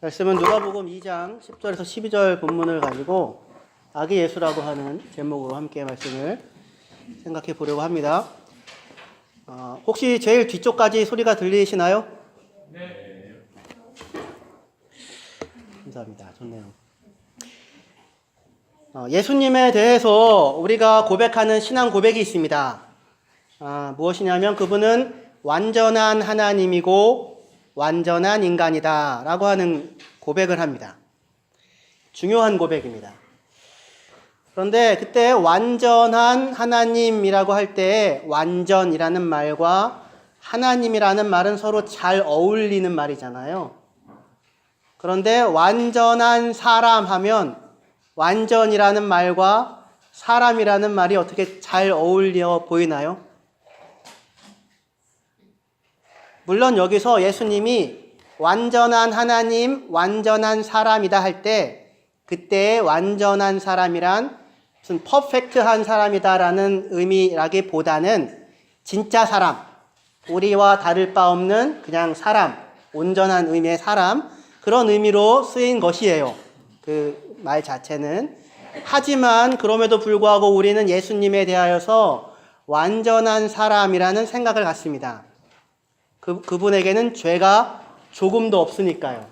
말씀은 누가복음 2장 10절에서 12절 본문을 가지고 악의 예수라고 하는 제목으로 함께 말씀을 생각해 보려고 합니다. 혹시 제일 뒤쪽까지 소리가 들리시나요? 네. 감사합니다. 좋네요. 예수님에 대해서 우리가 고백하는 신앙 고백이 있습니다. 무엇이냐면 그분은 완전한 하나님이고 완전한 인간이다 라고 하는 고백을 합니다. 중요한 고백입니다. 그런데 그때 완전한 하나님이라고 할 때 완전이라는 말과 하나님이라는 말은 서로 잘 어울리는 말이잖아요. 그런데 완전한 사람 하면 완전이라는 말과 사람이라는 말이 어떻게 잘 어울려 보이나요? 물론 여기서 예수님이 완전한 하나님, 완전한 사람이다 할 때 그때 완전한 사람이란 무슨 퍼펙트한 사람이다라는 의미라기보다는 진짜 사람, 우리와 다를 바 없는 그냥 사람, 온전한 의미의 사람, 그런 의미로 쓰인 것이에요. 그 말 자체는. 하지만 그럼에도 불구하고 우리는 예수님에 대하여서 완전한 사람이라는 생각을 갖습니다. 그분에게는 죄가 조금도 없으니까요.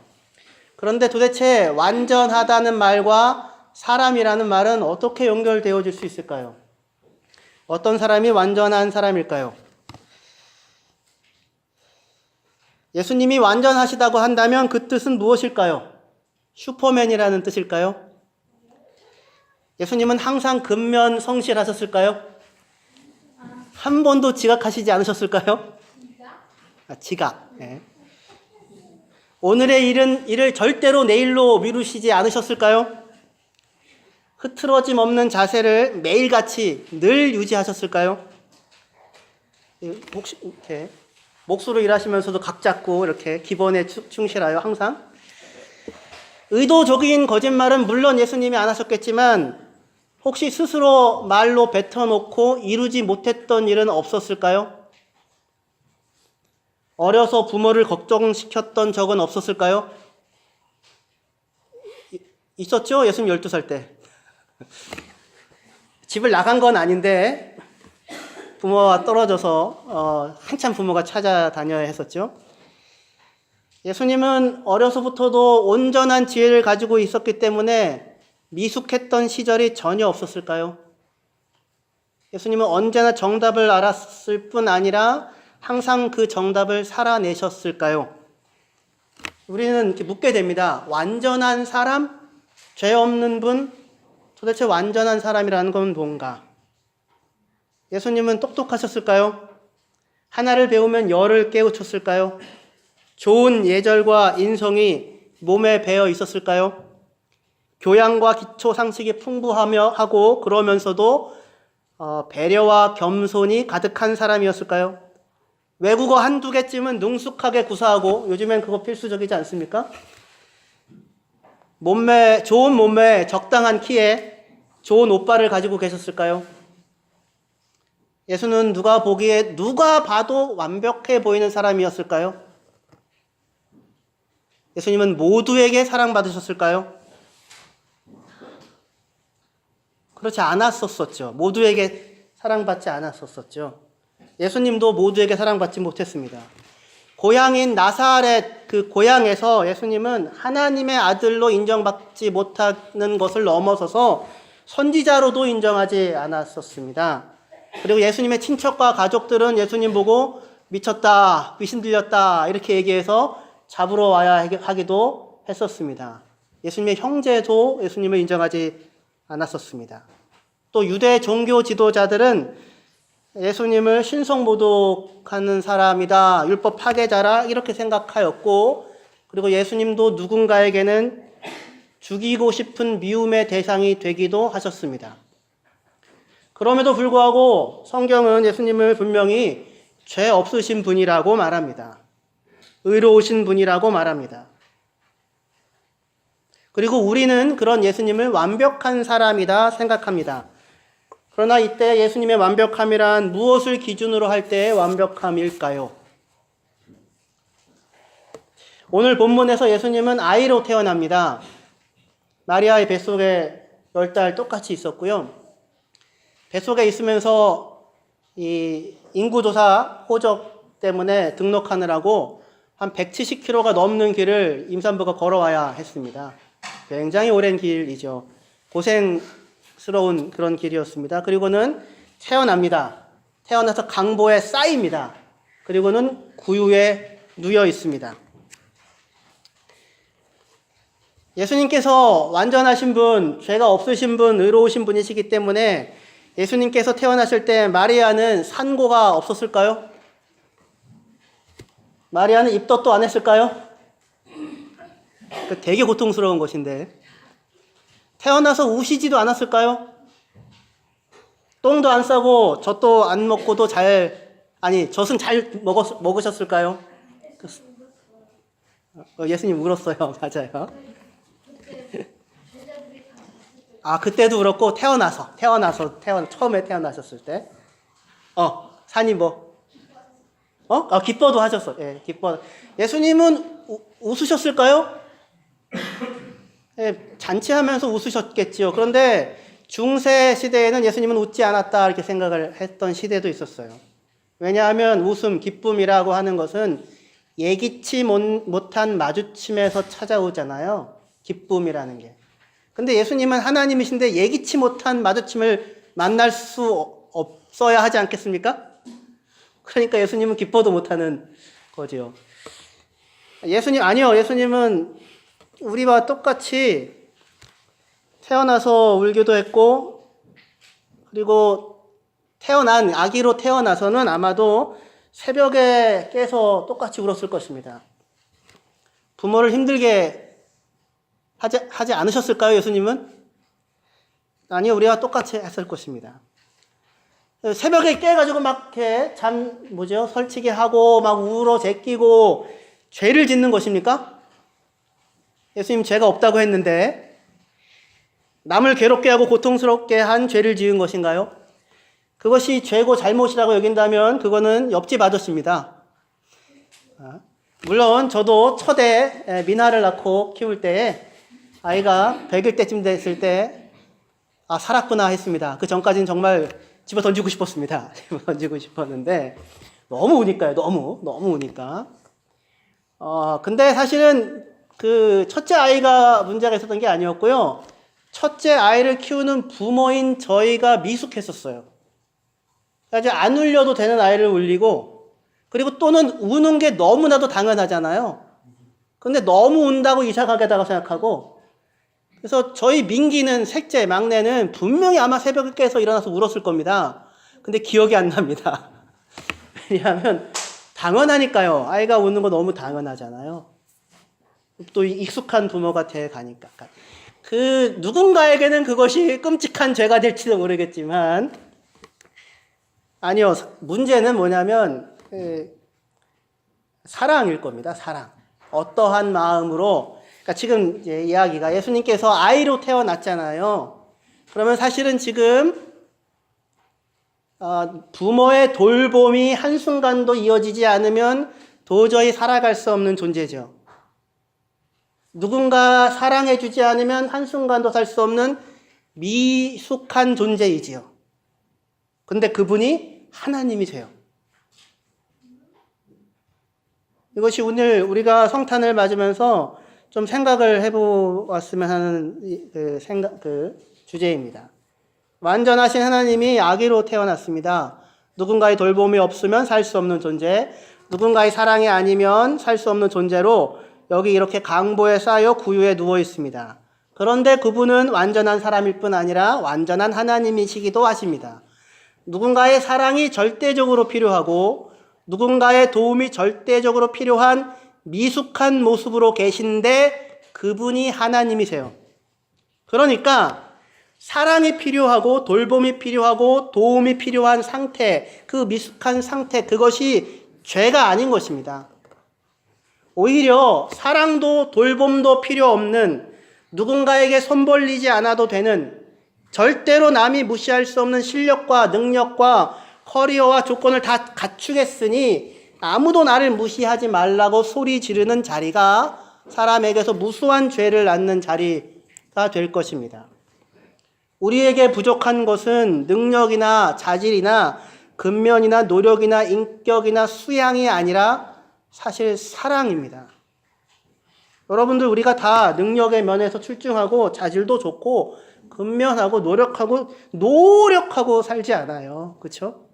그런데 도대체 완전하다는 말과 사람이라는 말은 어떻게 연결되어질 수 있을까요? 어떤 사람이 완전한 사람일까요? 예수님이 완전하시다고 한다면 그 뜻은 무엇일까요? 슈퍼맨이라는 뜻일까요? 예수님은 항상 근면 성실하셨을까요? 한 번도 지각하시지 않으셨을까요? 지각. 네. 오늘의 일을 절대로 내일로 미루시지 않으셨을까요? 흐트러짐 없는 자세를 매일같이 늘 유지하셨을까요? 혹시 이렇게 몫으로 일하시면서도 각 잡고 이렇게 기본에 충실하여 항상? 의도적인 거짓말은 물론 예수님이 안 하셨겠지만 혹시 스스로 말로 뱉어놓고 이루지 못했던 일은 없었을까요? 어려서 부모를 걱정시켰던 적은 없었을까요? 있었죠? 예수님 12살 때. 집을 나간 건 아닌데 부모와 떨어져서 한참 부모가 찾아다녀야 했었죠. 예수님은 어려서부터도 온전한 지혜를 가지고 있었기 때문에 미숙했던 시절이 전혀 없었을까요? 예수님은 언제나 정답을 알았을 뿐 아니라 항상 그 정답을 살아내셨을까요? 우리는 이렇게 묻게 됩니다. 완전한 사람? 죄 없는 분? 도대체 완전한 사람이라는 건 뭔가? 예수님은 똑똑하셨을까요? 하나를 배우면 열을 깨우쳤을까요? 좋은 예절과 인성이 몸에 배어 있었을까요? 교양과 기초 상식이 풍부하며 하고 그러면서도 배려와 겸손이 가득한 사람이었을까요? 외국어 한두 개쯤은 능숙하게 구사하고 요즘엔 그거 필수적이지 않습니까? 좋은 몸매, 적당한 키에 좋은 옷발을 가지고 계셨을까요? 예수는 누가 봐도 완벽해 보이는 사람이었을까요? 예수님은 모두에게 사랑받으셨을까요? 그렇지 않았었죠. 모두에게 사랑받지 않았었죠. 예수님도 모두에게 사랑받지 못했습니다. 고향인 나사렛 그 고향에서 예수님은 하나님의 아들로 인정받지 못하는 것을 넘어서서 선지자로도 인정하지 않았었습니다. 그리고 예수님의 친척과 가족들은 예수님 보고 미쳤다, 귀신 들렸다 이렇게 얘기해서 잡으러 와야 하기도 했었습니다. 예수님의 형제도 예수님을 인정하지 않았었습니다. 또 유대 종교 지도자들은 예수님을 신성모독하는 사람이다, 율법 파괴자라 이렇게 생각하였고 그리고 예수님도 누군가에게는 죽이고 싶은 미움의 대상이 되기도 하셨습니다. 그럼에도 불구하고 성경은 예수님을 분명히 죄 없으신 분이라고 말합니다. 의로우신 분이라고 말합니다. 그리고 우리는 그런 예수님을 완벽한 사람이다 생각합니다. 그러나 이때 예수님의 완벽함이란 무엇을 기준으로 할 때의 완벽함일까요? 오늘 본문에서 예수님은 아이로 태어납니다. 마리아의 뱃속에 10달 똑같이 있었고요. 뱃속에 있으면서 이 인구조사 호적 때문에 등록하느라고 한 170km가 넘는 길을 임산부가 걸어와야 했습니다. 굉장히 오랜 길이죠. 고생스러운 그런 길이었습니다. 그리고는 태어납니다. 태어나서 강보에 쌓입니다. 그리고는 구유에 누워 있습니다. 예수님께서 완전하신 분, 죄가 없으신 분, 의로우신 분이시기 때문에 예수님께서 태어나실 때 마리아는 산고가 없었을까요? 마리아는 입덧도 안 했을까요? 되게 고통스러운 것인데 태어나서 우시지도 않았을까요? 똥도 안 싸고 젖도 안 먹고도 젖은 잘 먹으셨을까요? 예수님 울었어요. 맞아요. 그때도 울었고 처음에 태어나셨을 때 산이 기뻐도 하셨어. 예, 기뻐. 예수님은 웃으셨을까요? 예, 잔치하면서 웃으셨겠지요. 그런데 중세 시대에는 예수님은 웃지 않았다 이렇게 생각을 했던 시대도 있었어요. 왜냐하면 웃음, 기쁨이라고 하는 것은 예기치 못한 마주침에서 찾아오잖아요. 기쁨이라는 게. 근데 예수님은 하나님이신데 예기치 못한 마주침을 만날 수 없어야 하지 않겠습니까? 그러니까 예수님은 기뻐도 못하는 거지요. 예수님은 우리와 똑같이 태어나서 울기도 했고, 그리고 아기로 태어나서는 아마도 새벽에 깨서 똑같이 울었을 것입니다. 부모를 힘들게 하지 않으셨을까요, 예수님은? 아니요, 우리와 똑같이 했을 것입니다. 새벽에 깨가지고 막 이렇게 설치게 하고 막 울어 제끼고 죄를 짓는 것입니까? 예수님 죄가 없다고 했는데 남을 괴롭게 하고 고통스럽게 한 죄를 지은 것인가요? 그것이 죄고 잘못이라고 여긴다면 그거는 옆집 아저씨입니다. 물론 저도 첫애 미나를 낳고 키울 때 아이가 100일 때쯤 됐을 때 살았구나 했습니다. 그 전까지는 정말 집어 던지고 싶었습니다. 집어 던지고 싶었는데 너무 우니까요. 너무 우니까. 근데 사실은 그 첫째 아이가 문제가 있었던 게 아니었고요. 첫째 아이를 키우는 부모인 저희가 미숙했었어요. 그래서 안 울려도 되는 아이를 울리고, 그리고 또는 우는 게 너무나도 당연하잖아요. 근데 너무 운다고 이사 가게다가 생각하고, 그래서 저희 민기는 셋째, 막내는 분명히 아마 새벽에 깨서 일어나서 울었을 겁니다. 근데 기억이 안 납니다. 왜냐하면 당연하니까요. 아이가 우는 거 너무 당연하잖아요. 또 익숙한 부모가 돼 가니까. 누군가에게는 그것이 끔찍한 죄가 될지도 모르겠지만, 아니요. 문제는 뭐냐면, 사랑일 겁니다. 사랑. 어떠한 마음으로, 그러니까 지금 이제 이야기가 예수님께서 아이로 태어났잖아요. 그러면 사실은 지금 부모의 돌봄이 한순간도 이어지지 않으면 도저히 살아갈 수 없는 존재죠. 누군가 사랑해주지 않으면 한순간도 살 수 없는 미숙한 존재이지요. 근데 그분이 하나님이세요. 이것이 오늘 우리가 성탄을 맞으면서 좀 생각을 해보았으면 하는 주제입니다. 완전하신 하나님이 아기로 태어났습니다. 누군가의 돌봄이 없으면 살 수 없는 존재, 누군가의 사랑이 아니면 살 수 없는 존재로 여기 이렇게 강보에 쌓여 구유에 누워 있습니다. 그런데 그분은 완전한 사람일 뿐 아니라 완전한 하나님이시기도 하십니다. 누군가의 사랑이 절대적으로 필요하고 누군가의 도움이 절대적으로 필요한 미숙한 모습으로 계신데 그분이 하나님이세요. 그러니까 사랑이 필요하고 돌봄이 필요하고 도움이 필요한 상태, 그 미숙한 상태, 그것이 죄가 아닌 것입니다. 오히려 사랑도 돌봄도 필요 없는, 누군가에게 손 벌리지 않아도 되는, 절대로 남이 무시할 수 없는 실력과 능력과 커리어와 조건을 다 갖추겠으니 아무도 나를 무시하지 말라고 소리 지르는 자리가 사람에게서 무수한 죄를 낳는 자리가 될 것입니다. 우리에게 부족한 것은 능력이나 자질이나 근면이나 노력이나 인격이나 수양이 아니라 사실 사랑입니다. 여러분들, 우리가 다 능력의 면에서 출중하고 자질도 좋고 근면하고 노력하고 살지 않아요. 그렇죠?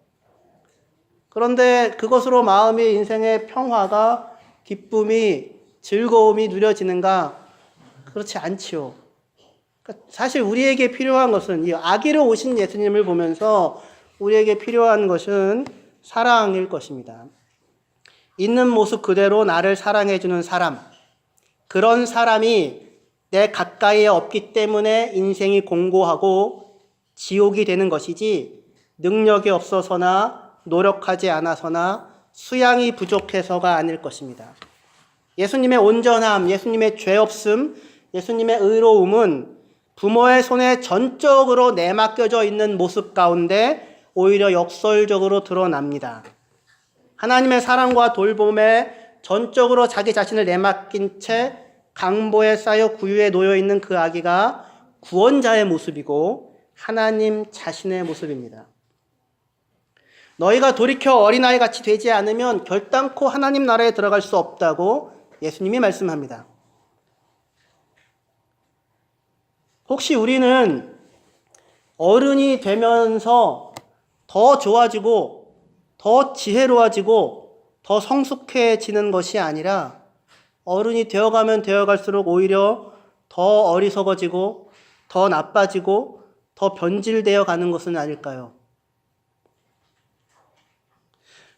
그런데 그것으로 마음의 인생의 평화가, 기쁨이, 즐거움이 누려지는가? 그렇지 않지요. 사실 우리에게 필요한 것은, 이 아기로 오신 예수님을 보면서 우리에게 필요한 것은 사랑일 것입니다. 있는 모습 그대로 나를 사랑해주는 사람, 그런 사람이 내 가까이에 없기 때문에 인생이 공고하고 지옥이 되는 것이지, 능력이 없어서나 노력하지 않아서나 수양이 부족해서가 아닐 것입니다. 예수님의 온전함, 예수님의 죄 없음, 예수님의 의로움은 부모의 손에 전적으로 내맡겨져 있는 모습 가운데 오히려 역설적으로 드러납니다. 하나님의 사랑과 돌봄에 전적으로 자기 자신을 내맡긴 채 강보에 쌓여 구유에 놓여 있는 그 아기가 구원자의 모습이고 하나님 자신의 모습입니다. 너희가 돌이켜 어린아이 같이 되지 않으면 결단코 하나님 나라에 들어갈 수 없다고 예수님이 말씀합니다. 혹시 우리는 어른이 되면서 더 좋아지고 더 지혜로워지고 더 성숙해지는 것이 아니라 어른이 되어가면 되어갈수록 오히려 더 어리석어지고 더 나빠지고 더 변질되어 가는 것은 아닐까요?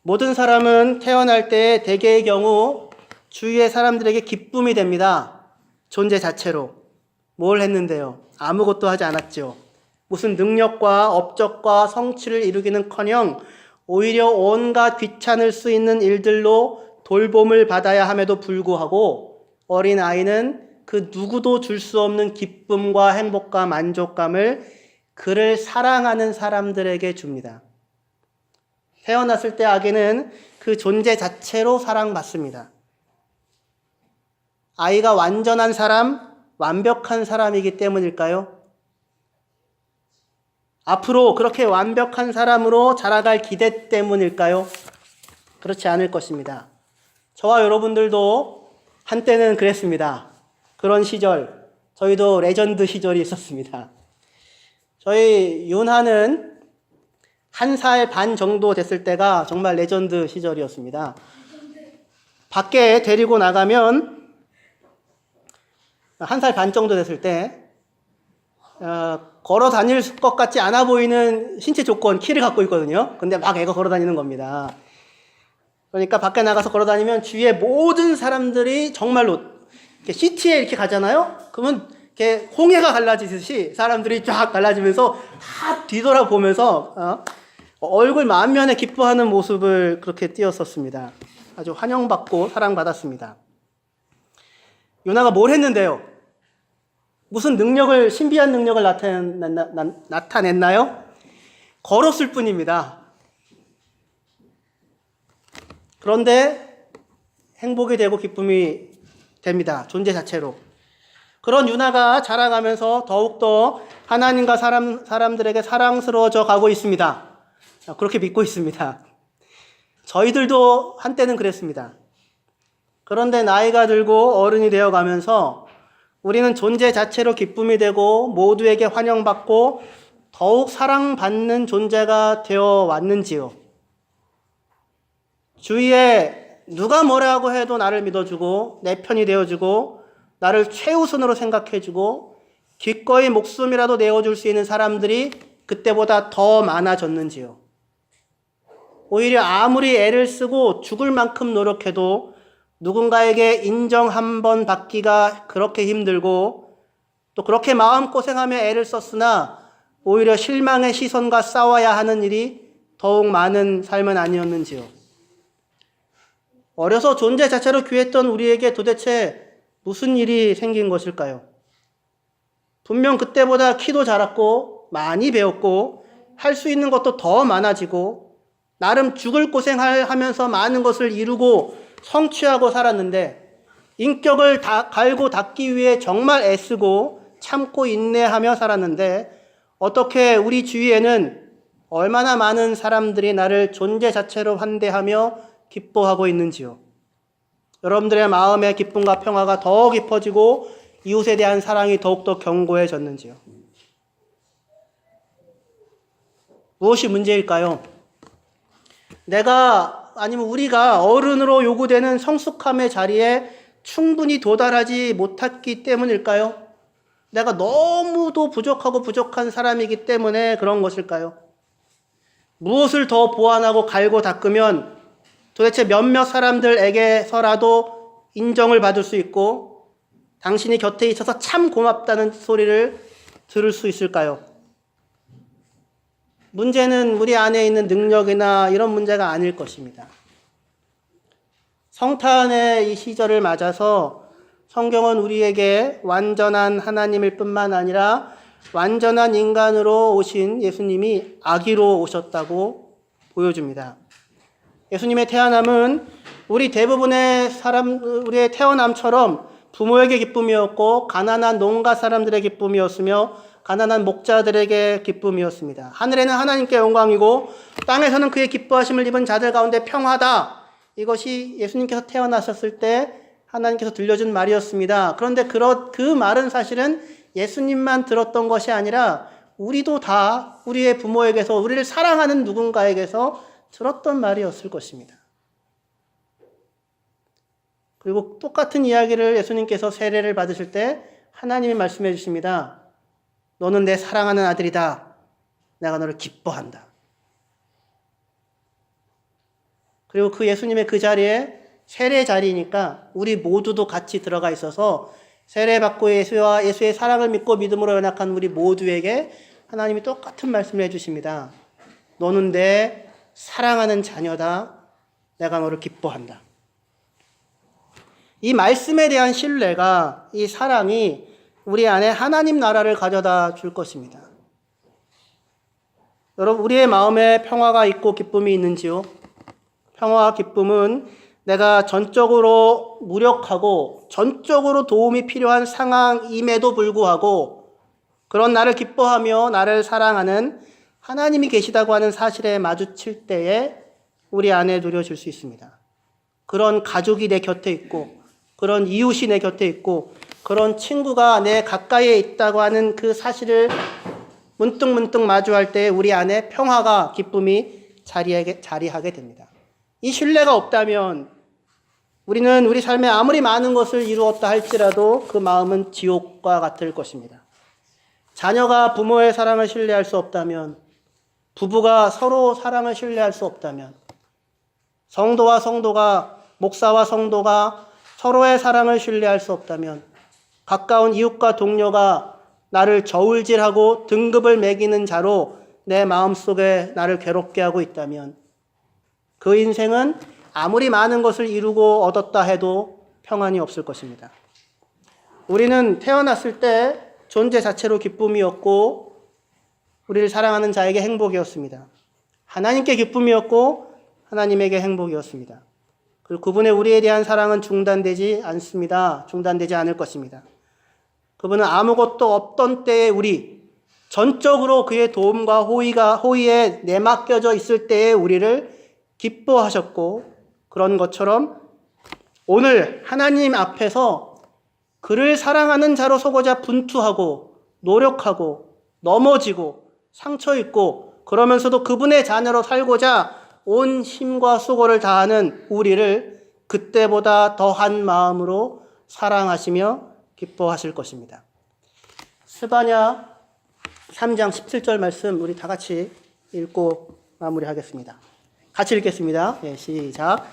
모든 사람은 태어날 때 대개의 경우 주위의 사람들에게 기쁨이 됩니다. 존재 자체로. 뭘 했는데요? 아무것도 하지 않았죠. 무슨 능력과 업적과 성취를 이루기는커녕 오히려 온갖 귀찮을 수 있는 일들로 돌봄을 받아야 함에도 불구하고 어린아이는 그 누구도 줄 수 없는 기쁨과 행복과 만족감을 그를 사랑하는 사람들에게 줍니다. 태어났을 때 아기는 그 존재 자체로 사랑받습니다. 아이가 완전한 사람, 완벽한 사람이기 때문일까요? 앞으로 그렇게 완벽한 사람으로 자라갈 기대 때문일까요? 그렇지 않을 것입니다. 저와 여러분들도 한때는 그랬습니다. 그런 시절, 저희도 레전드 시절이 있었습니다. 저희 윤하는 1살 반 정도 됐을 때가 정말 레전드 시절이었습니다. 밖에 데리고 나가면 1살 반 정도 됐을 때 걸어 다닐 것 같지 않아 보이는 신체 조건, 키를 갖고 있거든요. 근데 막 애가 걸어 다니는 겁니다. 그러니까 밖에 나가서 걸어 다니면 주위에 모든 사람들이 정말로 이렇게 시티에 이렇게 가잖아요. 그러면 이렇게 홍해가 갈라지듯이 사람들이 쫙 갈라지면서 다 뒤돌아보면서 얼굴 만면에 기뻐하는 모습을 그렇게 띄었었습니다. 아주 환영받고 사랑받았습니다. 요나가 뭘 했는데요? 무슨 능력을, 신비한 능력을 나타냈나요? 걸었을 뿐입니다. 그런데 행복이 되고 기쁨이 됩니다. 존재 자체로. 그런 유나가 자라가면서 더욱더 하나님과 사람들에게 사랑스러워져 가고 있습니다. 그렇게 믿고 있습니다. 저희들도 한때는 그랬습니다. 그런데 나이가 들고 어른이 되어 가면서 우리는 존재 자체로 기쁨이 되고 모두에게 환영받고 더욱 사랑받는 존재가 되어 왔는지요? 주위에 누가 뭐라고 해도 나를 믿어주고 내 편이 되어주고 나를 최우선으로 생각해주고 기꺼이 목숨이라도 내어줄 수 있는 사람들이 그때보다 더 많아졌는지요? 오히려 아무리 애를 쓰고 죽을 만큼 노력해도 누군가에게 인정 한 번 받기가 그렇게 힘들고 또 그렇게 마음고생하며 애를 썼으나 오히려 실망의 시선과 싸워야 하는 일이 더욱 많은 삶은 아니었는지요? 어려서 존재 자체로 귀했던 우리에게 도대체 무슨 일이 생긴 것일까요? 분명 그때보다 키도 자랐고 많이 배웠고 할 수 있는 것도 더 많아지고 나름 죽을 고생하면서 많은 것을 이루고 성취하고 살았는데 인격을 다 갈고 닦기 위해 정말 애쓰고 참고 인내하며 살았는데 어떻게 우리 주위에는 얼마나 많은 사람들이 나를 존재 자체로 환대하며 기뻐하고 있는지요. 여러분들의 마음의 기쁨과 평화가 더 깊어지고 이웃에 대한 사랑이 더욱더 견고해졌는지요. 무엇이 문제일까요? 내가 아니면 우리가 어른으로 요구되는 성숙함의 자리에 충분히 도달하지 못했기 때문일까요? 내가 너무도 부족하고 부족한 사람이기 때문에 그런 것일까요? 무엇을 더 보완하고 갈고 닦으면 도대체 몇몇 사람들에게서라도 인정을 받을 수 있고 당신이 곁에 있어서 참 고맙다는 소리를 들을 수 있을까요? 문제는 우리 안에 있는 능력이나 이런 문제가 아닐 것입니다. 성탄의 이 시절을 맞아서 성경은 우리에게 완전한 하나님일 뿐만 아니라 완전한 인간으로 오신 예수님이 아기로 오셨다고 보여줍니다. 예수님의 태어남은 우리 대부분의 우리의 태어남처럼 부모에게 기쁨이었고 가난한 농가 사람들의 기쁨이었으며 가난한 목자들에게 기쁨이었습니다. 하늘에는 하나님께 영광이고 땅에서는 그의 기뻐하심을 입은 자들 가운데 평화다. 이것이 예수님께서 태어나셨을 때 하나님께서 들려준 말이었습니다. 그런데 그 말은 사실은 예수님만 들었던 것이 아니라 우리도 다 우리의 부모에게서 우리를 사랑하는 누군가에게서 들었던 말이었을 것입니다. 그리고 똑같은 이야기를 예수님께서 세례를 받으실 때 하나님이 말씀해 주십니다. 너는 내 사랑하는 아들이다. 내가 너를 기뻐한다. 그리고 그 예수님의 그 자리에 세례 자리니까 우리 모두도 같이 들어가 있어서 세례받고 예수의 사랑을 믿고 믿음으로 연약한 우리 모두에게 하나님이 똑같은 말씀을 해주십니다. 너는 내 사랑하는 자녀다. 내가 너를 기뻐한다. 이 말씀에 대한 신뢰가, 이 사랑이 우리 안에 하나님 나라를 가져다 줄 것입니다. 여러분, 우리의 마음에 평화가 있고 기쁨이 있는지요? 평화와 기쁨은 내가 전적으로 무력하고 전적으로 도움이 필요한 상황임에도 불구하고 그런 나를 기뻐하며 나를 사랑하는 하나님이 계시다고 하는 사실에 마주칠 때에 우리 안에 누려질 수 있습니다. 그런 가족이 내 곁에 있고 그런 이웃이 내 곁에 있고 그런 친구가 내 가까이에 있다고 하는 그 사실을 문득문득 마주할 때 우리 안에 평화가 기쁨이 자리하게 됩니다. 이 신뢰가 없다면 우리는 우리 삶에 아무리 많은 것을 이루었다 할지라도 그 마음은 지옥과 같을 것입니다. 자녀가 부모의 사랑을 신뢰할 수 없다면, 부부가 서로 사랑을 신뢰할 수 없다면, 성도와 성도가, 목사와 성도가 서로의 사랑을 신뢰할 수 없다면, 가까운 이웃과 동료가 나를 저울질하고 등급을 매기는 자로 내 마음속에 나를 괴롭게 하고 있다면 그 인생은 아무리 많은 것을 이루고 얻었다 해도 평안이 없을 것입니다. 우리는 태어났을 때 존재 자체로 기쁨이었고 우리를 사랑하는 자에게 행복이었습니다. 하나님께 기쁨이었고 하나님에게 행복이었습니다. 그리고 그분의 우리에 대한 사랑은 중단되지 않습니다. 중단되지 않을 것입니다. 그분은 아무것도 없던 때에 우리, 전적으로 그의 도움과 호의에 내맡겨져 있을 때에 우리를 기뻐하셨고 그런 것처럼 오늘 하나님 앞에서 그를 사랑하는 자로 서고자 분투하고 노력하고 넘어지고 상처 입고 그러면서도 그분의 자녀로 살고자 온 힘과 수고를 다하는 우리를 그때보다 더한 마음으로 사랑하시며 기뻐하실 것입니다. 스바냐 3장 17절 말씀 우리 다 같이 읽고 마무리하겠습니다. 같이 읽겠습니다. 네, 시작.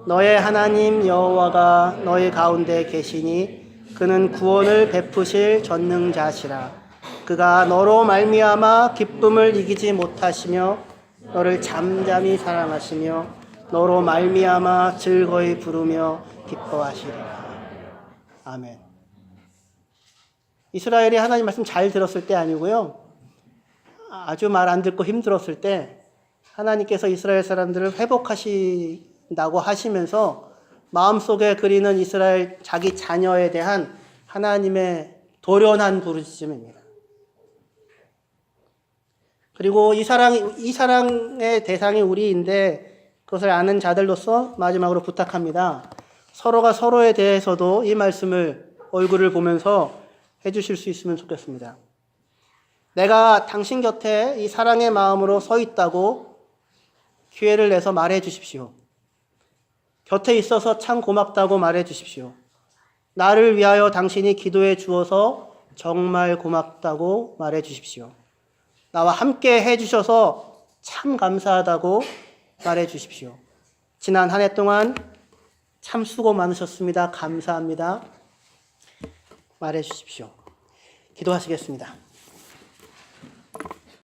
너의 하나님 여호와가 너희 가운데 계시니 그는 구원을 베푸실 전능자시라. 그가 너로 말미암아 기쁨을 이기지 못하시며 너를 잠잠히 사랑하시며 너로 말미암아 즐거이 부르며 기뻐하시리라. 아멘. 이스라엘이 하나님 말씀 잘 들었을 때 아니고요. 아주 말 안 듣고 힘들었을 때 하나님께서 이스라엘 사람들을 회복하신다고 하시면서 마음속에 그리는 이스라엘 자기 자녀에 대한 하나님의 도련한 부르짖음입니다. 그리고 이 사랑의 대상이 우리인데 그것을 아는 자들로서 마지막으로 부탁합니다. 서로가 서로에 대해서도 이 말씀을 얼굴을 보면서 해주실 수 있으면 좋겠습니다. 내가 당신 곁에 이 사랑의 마음으로 서 있다고 기회를 내서 말해 주십시오. 곁에 있어서 참 고맙다고 말해 주십시오. 나를 위하여 당신이 기도해 주어서 정말 고맙다고 말해 주십시오. 나와 함께 해주셔서 참 감사하다고 말해 주십시오. 지난 한 해 동안 참 수고 많으셨습니다. 감사합니다. 말해 주십시오. 기도하시겠습니다.